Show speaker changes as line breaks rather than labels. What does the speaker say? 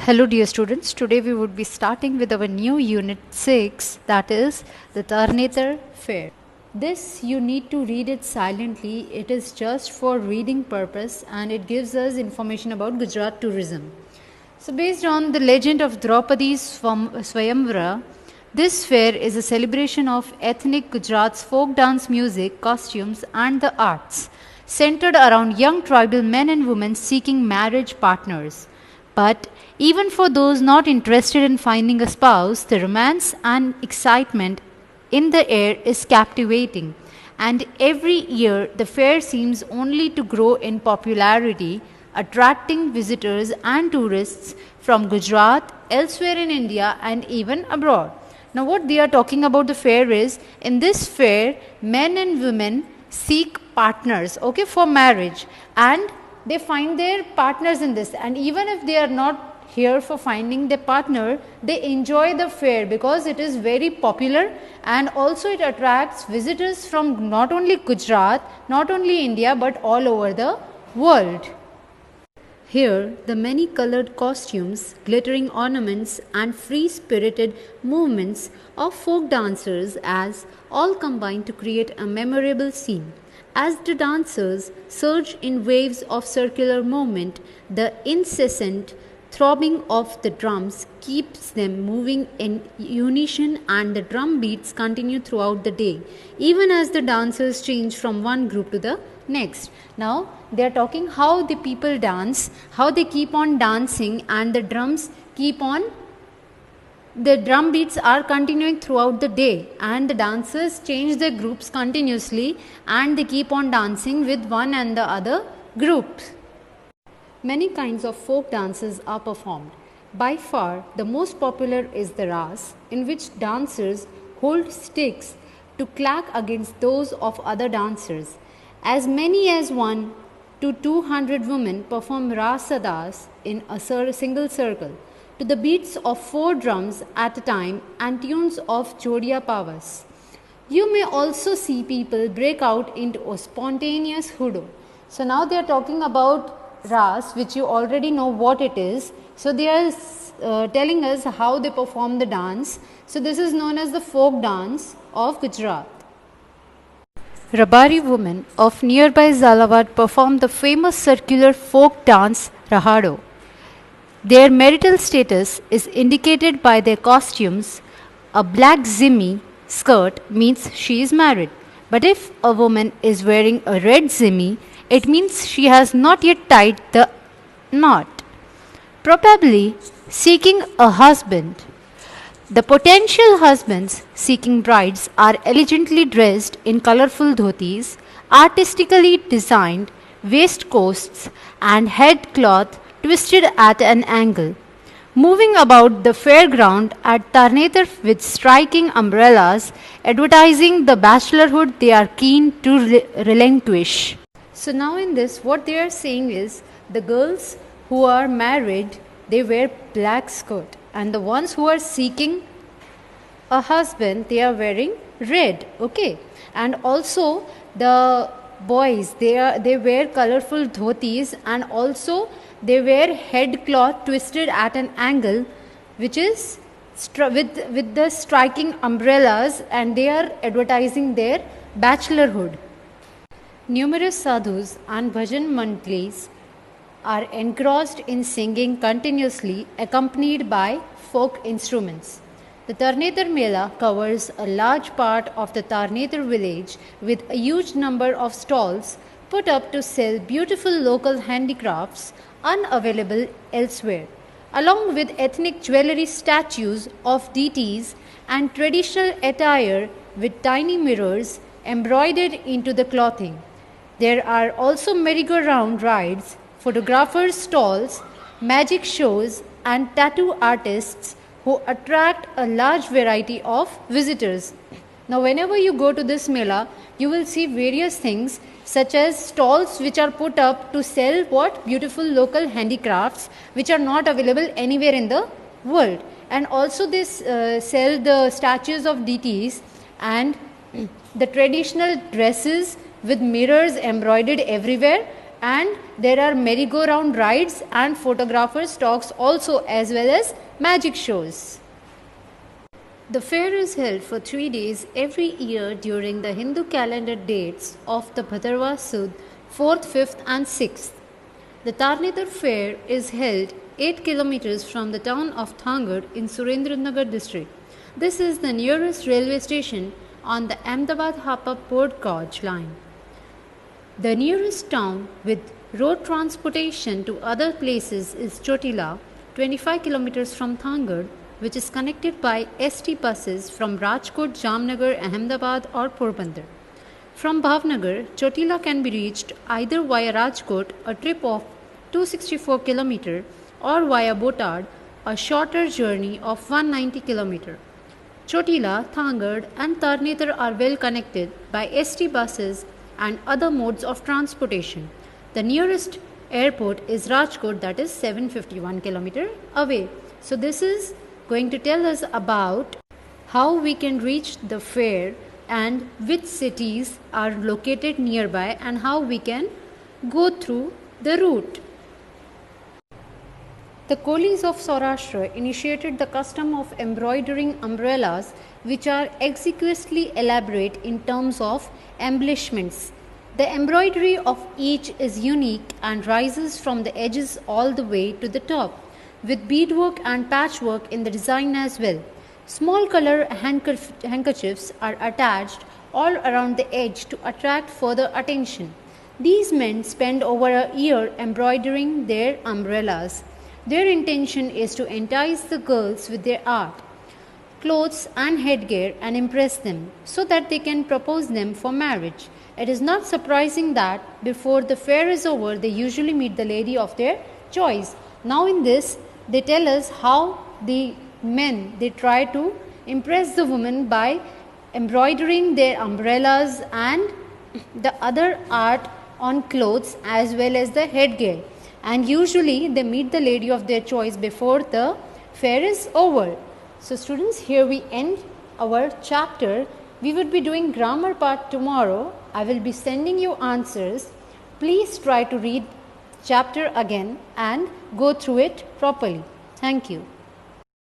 Hello dear students, today we would be starting with our new unit 6, that is the Tarnetar Fair. This you need to read it silently, it is just for reading purpose and it gives us information about Gujarat tourism. So based on the legend of Draupadi's Swayamvara, this fair is a celebration of ethnic Gujarat's folk dance music, costumes and the arts, centered around young tribal men and women seeking marriage partners. But even for those not interested in finding a spouse, the romance and excitement in the air is captivating. And every year, the fair seems only to grow in popularity, attracting visitors and tourists from Gujarat, elsewhere in India, and even abroad. Now, what they are talking about the fair is in this fair, men and women seek partners, for marriage, and they find their partners in this, and even if they are not here for finding their partner, they enjoy the fair because it is very popular and also it attracts visitors from not only Gujarat, not only India but all over the world. Here, the many colored costumes, glittering ornaments, and free spirited movements of folk dancers as all combine to create a memorable scene. As the dancers surge in waves of circular movement, the incessant throbbing of the drums keeps them moving in unison and the drum beats continue throughout the day, even as the dancers change from one group to the next. Now, they are talking how the people dance, how they keep on dancing and the drums keep on the drum beats are continuing throughout the day and the dancers change their groups continuously and they keep on dancing with one and the other groups. Many kinds of folk dances are performed. By far, the most popular is the Ras, in which dancers hold sticks to clack against those of other dancers. As many as 1 to 200 women perform Rasadas in a single circle, to the beats of 4 drums at a time and tunes of Jodia Pavas. You may also see people break out into a spontaneous hudo. So now they are talking about Ras, which you already know what it is. So they are telling us how they perform the dance. So this is known as the folk dance of Gujarat. Rabari women of nearby Zalawad perform the famous circular folk dance Rahado. Their marital status is indicated by their costumes. A black zimmi skirt means she is married. But if a woman is wearing a red zimmi, it means she has not yet tied the knot, probably seeking a husband. The potential husbands seeking brides are elegantly dressed in colorful dhotis, artistically designed waistcoats, and headcloth twisted at an angle, moving about the fairground at Tarnetar with striking umbrellas, advertising the bachelorhood they are keen to relinquish. So now in this, what they are saying is the girls who are married, they wear black skirt, and the ones who are seeking a husband, they are wearing red, and also the boys, they wear colorful dhotis and also they wear headcloth twisted at an angle, which is with the striking umbrellas, and they are advertising their bachelorhood. Numerous sadhus and bhajan mandlis are engrossed in singing continuously, accompanied by folk instruments. The Tarnetar Mela covers a large part of the Tarnetar village with a huge number of stalls put up to sell beautiful local handicrafts unavailable elsewhere, along with ethnic jewellery statues of deities and traditional attire with tiny mirrors embroidered into the clothing. There are also merry-go-round rides, photographers' stalls, magic shows, and tattoo artists who attract a large variety of visitors. Now, whenever you go to this Mela, you will see various things such as stalls which are put up to sell beautiful local handicrafts which are not available anywhere in the world, and also they sell the statues of deities and the traditional dresses with mirrors embroidered everywhere, and there are merry-go-round rides and photographers' talks also, as well as magic shows. The fair is held for 3 days every year during the Hindu calendar dates of the Bhadrava Sud 4th, 5th and 6th. The Tarnetar fair is held 8 kilometers from the town of Thangar in Surendranagar district. This is the nearest railway station on the Ahmedabad-Hapa Port Gauge line. The nearest town with road transportation to other places is Chotila, 25 kilometers from Thangar, which is connected by ST buses from Rajkot, Jamnagar, Ahmedabad or Porbandar. From Bhavnagar, Chotila can be reached either via Rajkot, a trip of 264 km, or via Botad, a shorter journey of 190 km. Chotila, Thangar and Tarnetar are well connected by ST buses and other modes of transportation. The nearest airport is Rajkot, that is 751 km away. So this is going to tell us about how we can reach the fair and which cities are located nearby and how we can go through the route. The Kolis of Saurashtra initiated the custom of embroidering umbrellas, which are exquisitely elaborate in terms of embellishments. The embroidery of each is unique and rises from the edges all the way to the top, with beadwork and patchwork in the design as well. Small color handkerchiefs are attached all around the edge to attract further attention. These men spend over a year embroidering their umbrellas. Their intention is to entice the girls with their art, clothes and headgear and impress them so that they can propose them for marriage. It is not surprising that before the fair is over, they usually meet the lady of their choice. Now in this, they tell us how the men, they try to impress the woman by embroidering their umbrellas and the other art on clothes as well as the headgear. And usually they meet the lady of their choice before the fair is over. So students, here we end our chapter. We would be doing grammar part tomorrow. I will be sending you answers. Please try to read chapter again and go through it properly. Thank you.